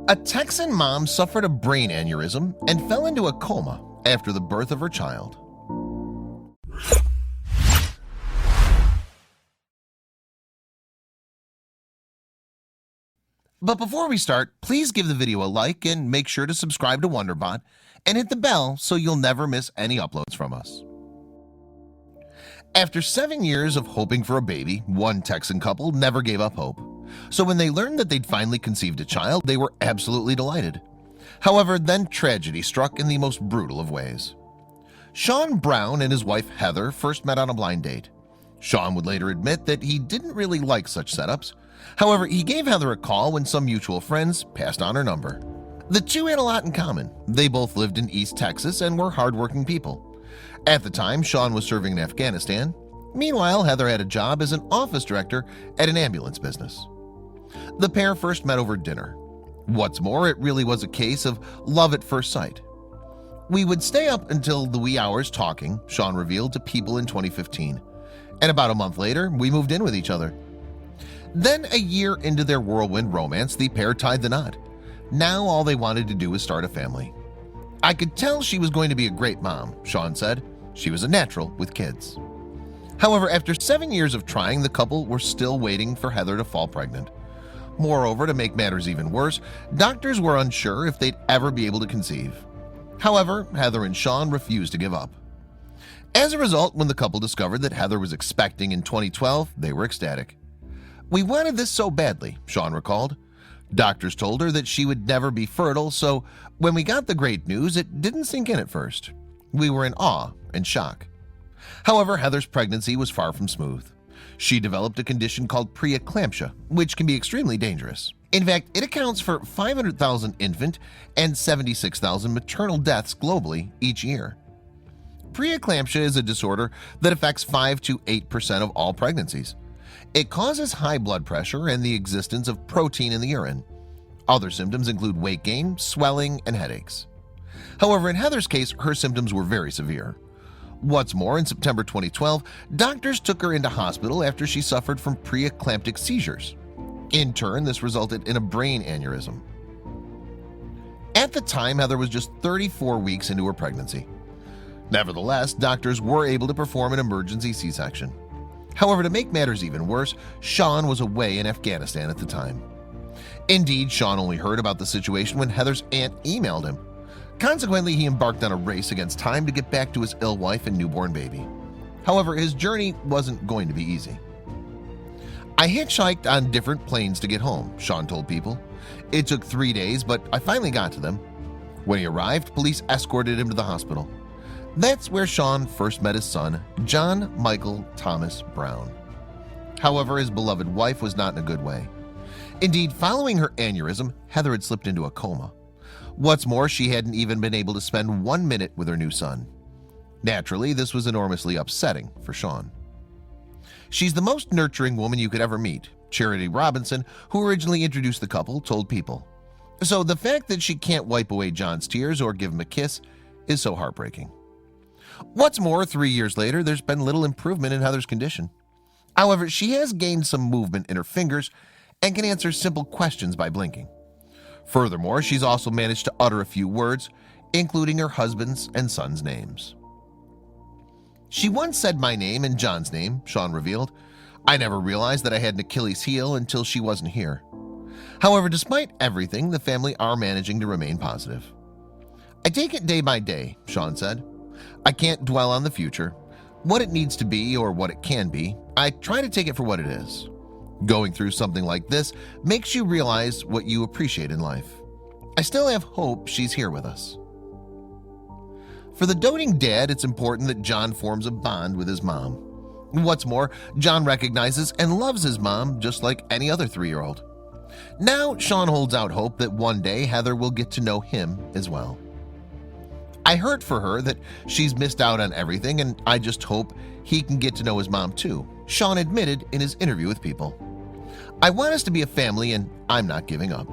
A Texan mom suffered a brain aneurysm and fell into a coma after the birth of her child. But before we start, please give the video a like and make sure to subscribe to Wonderbot and hit the bell so you'll never miss any uploads from us. After 7 years of hoping for a baby, one Texan couple never gave up hope. So when they learned that they'd finally conceived a child, they were absolutely delighted. However, then tragedy struck in the most brutal of ways. Sean Brown and his wife Heather first met on a blind date. Sean would later admit that he didn't really like such setups. However, he gave Heather a call when some mutual friends passed on her number. The two had a lot in common. They both lived in East Texas and were hardworking people. At the time, Sean was serving in Afghanistan. Meanwhile, Heather had a job as an office director at an ambulance business. The pair first met over dinner. What's more, it really was a case of love at first sight. We would stay up until the wee hours talking, Sean revealed to People in 2015. And about a month later, we moved in with each other. Then, a year into their whirlwind romance, the pair tied the knot. Now all they wanted to do was start a family. I could tell she was going to be a great mom, Sean said. She was a natural with kids. However, after 7 years of trying, the couple were still waiting for Heather to fall pregnant. Moreover, to make matters even worse, doctors were unsure if they'd ever be able to conceive. However, Heather and Sean refused to give up. As a result, when the couple discovered that Heather was expecting in 2012, they were ecstatic. "We wanted this so badly," Sean recalled. Doctors told her that she would never be fertile, so when we got the great news, it didn't sink in at first. We were in awe and shock. However, Heather's pregnancy was far from smooth. She developed a condition called preeclampsia, which can be extremely dangerous. In fact, it accounts for 500,000 infant and 76,000 maternal deaths globally each year. Preeclampsia is a disorder that affects 5 to 8% of all pregnancies. It causes high blood pressure and the existence of protein in the urine. Other symptoms include weight gain, swelling, and headaches. However, in Heather's case, her symptoms were very severe. What's more, in September 2012, doctors took her into hospital after she suffered from preeclamptic seizures. In turn, this resulted in a brain aneurysm. At the time, Heather was just 34 weeks into her pregnancy. Nevertheless, doctors were able to perform an emergency C-section. However, to make matters even worse, Sean was away in Afghanistan at the time. Indeed, Sean only heard about the situation when Heather's aunt emailed him. Consequently, he embarked on a race against time to get back to his ill wife and newborn baby. However, his journey wasn't going to be easy. "I hitchhiked on different planes to get home," Sean told People. "It took 3 days, but I finally got to them. When he arrived, police escorted him to the hospital." That's where Sean first met his son, John Michael Thomas Brown. However, his beloved wife was not in a good way. Indeed, following her aneurysm, Heather had slipped into a coma. What's more, she hadn't even been able to spend 1 minute with her new son. Naturally, this was enormously upsetting for Sean. "She's the most nurturing woman you could ever meet," Charity Robinson, who originally introduced the couple, told People. "So the fact that she can't wipe away John's tears or give him a kiss is so heartbreaking." What's more, 3 years later, there's been little improvement in Heather's condition. However, she has gained some movement in her fingers and can answer simple questions by blinking. Furthermore, she's also managed to utter a few words, including her husband's and son's names. "She once said my name and John's name," Sean revealed. "I never realized that I had an Achilles heel until she wasn't here." However, despite everything, the family are managing to remain positive. "I take it day by day," Sean said. "I can't dwell on the future, what it needs to be or what it can be. I try to take it for what it is. Going through something like this makes you realize what you appreciate in life. I still have hope she's here with us." For the doting dad, it's important that John forms a bond with his mom. What's more, John recognizes and loves his mom just like any other 3-year-old. Now, Sean holds out hope that one day Heather will get to know him as well. "I hurt for her that she's missed out on everything, and I just hope he can get to know his mom too," Sean admitted in his interview with People. "I want us to be a family, and I'm not giving up."